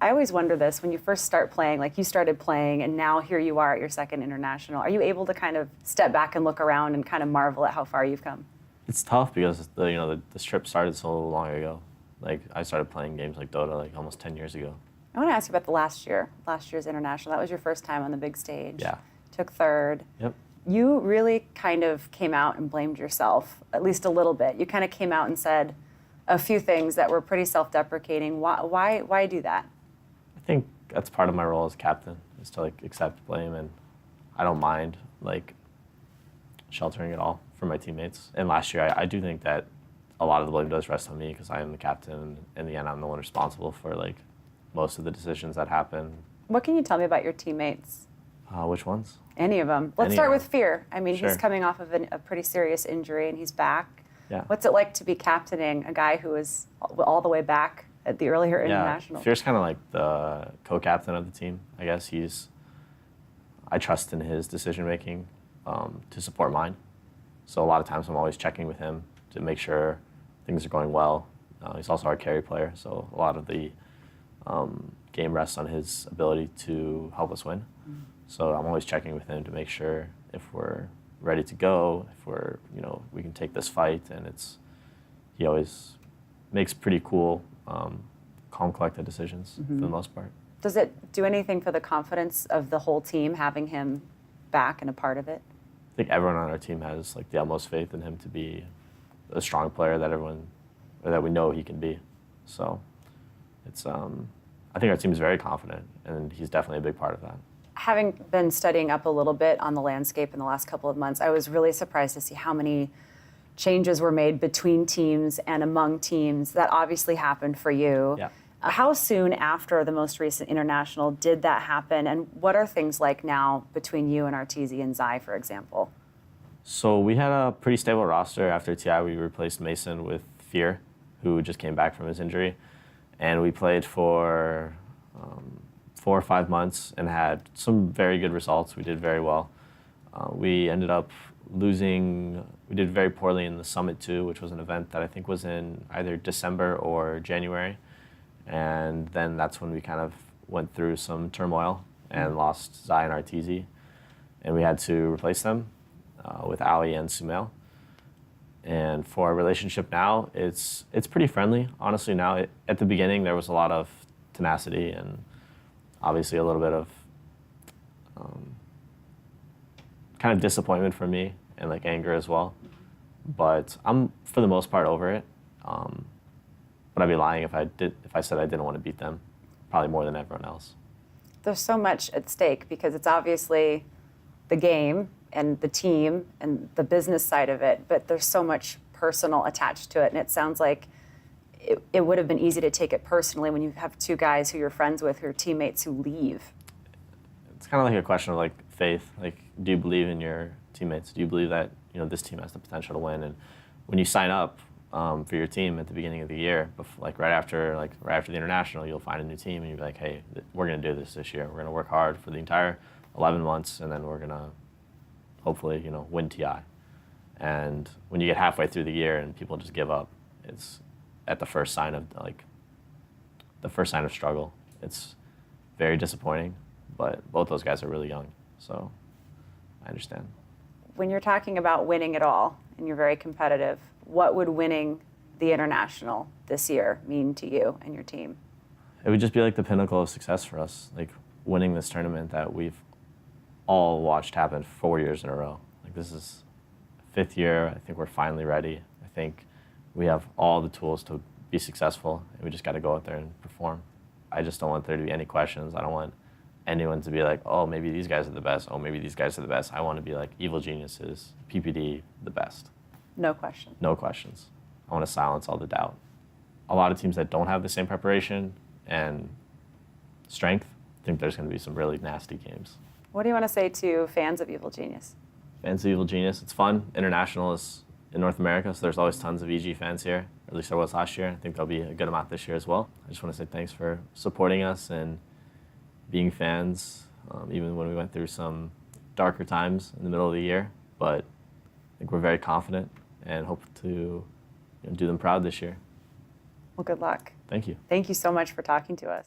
I always wonder this, when you first start playing, like you started playing and now here you are at your second international, are you able to kind of step back and look around and kind of marvel at how far you've come? It's tough because the trip started so long ago. Like I started playing games like Dota like almost 10 years ago. I want to ask you about the last year's international. That was your first time on the big stage. Yeah. Took third. Yep. You really kind of came out and blamed yourself, at least a little bit. You kind of came out and said a few things that were pretty self-deprecating. Why do that? I think that's part of my role as captain, is to like accept blame, and I don't mind like sheltering it all for my teammates. And last year, I do think that a lot of the blame does rest on me because I am the captain. In the end, I'm the one responsible for like most of the decisions that happen. What can you tell me about your teammates? Which ones? Any of them. Let's start with Fear. I mean, Sure. He's coming off of a pretty serious injury and he's back. Yeah. What's it like to be captaining a guy who is all the way back at the earlier international? Fear's kind of like the co-captain of the team, I guess. I trust in his decision-making to support mine. So a lot of times I'm always checking with him to make sure things are going well. He's also our carry player, so a lot of the game rests on his ability to help us win. Mm-hmm. So I'm always checking with him to make sure if we're ready to go, if we can take this fight, and he always makes pretty cool, calm, collected decisions for the most part. Does it do anything for the confidence of the whole team having him back and a part of it? I think everyone on our team has like the utmost faith in him to be a strong player that we know he can be. So I think our team is very confident, and he's definitely a big part of that. Having been studying up a little bit on the landscape in the last couple of months, I was really surprised to see how many changes were made between teams and among teams. That obviously happened for you. Yeah. How soon after the most recent international did that happen, and what are things like now between you and Arteezy and Zai, for example? So we had a pretty stable roster after TI. We replaced Mason with Fear, who just came back from his injury. And we played for 4 or 5 months and had some very good results. We did very well. We ended up losing. We did very poorly in the Summit 2, which was an event that I think was in either December or January. And then that's when we kind of went through some turmoil and lost Zai and Arteezy. And we had to replace them with Ali and Sumail. And for our relationship now, it's pretty friendly. Honestly, now at the beginning there was a lot of tenacity and obviously a little bit of kind of disappointment for me and like anger as well. But I'm for the most part over it. But I'd be lying if I said I didn't want to beat them, probably more than everyone else. There's so much at stake because it's obviously the game and the team and the business side of it, but there's so much personal attached to it. And it sounds like it would have been easy to take it personally when you have two guys who you're friends with, who are teammates, who leave. It's kind of like a question of like faith. Like, do you believe in your teammates? Do you believe that this team has the potential to win? And when you sign up for your team at the beginning of the year, right after the international, you'll find a new team and you'll be like, hey, we're going to do this year. We're going to work hard for the entire 11 months, and then we're going to hopefully, win TI. And when you get halfway through the year and people just give up, it's at the first sign of struggle. It's very disappointing, but both those guys are really young, so I understand. When you're talking about winning it all and you're very competitive, what would winning the international this year mean to you and your team? It would just be like the pinnacle of success for us, like winning this tournament that we've all watched happen 4 years in a row. Like, this is 5th year. I think we're finally ready. I think we have all the tools to be successful, and we just got to go out there and perform. I just don't want there to be any questions. I don't want anyone to be like, oh, maybe these guys are the best. Oh, maybe these guys are the best. I want to be like Evil Geniuses, PPD, the best. No question. No questions. I want to silence all the doubt. A lot of teams that don't have the same preparation and strength, I think there's going to be some really nasty games. What do you want to say to fans of Evil Genius? Fans of Evil Genius, it's fun. International is in North America, so there's always tons of EG fans here. Or at least there was last year. I think there'll be a good amount this year as well. I just want to say thanks for supporting us and being fans, even when we went through some darker times in the middle of the year. But I think we're very confident and hope to do them proud this year. Well, good luck. Thank you. Thank you so much for talking to us.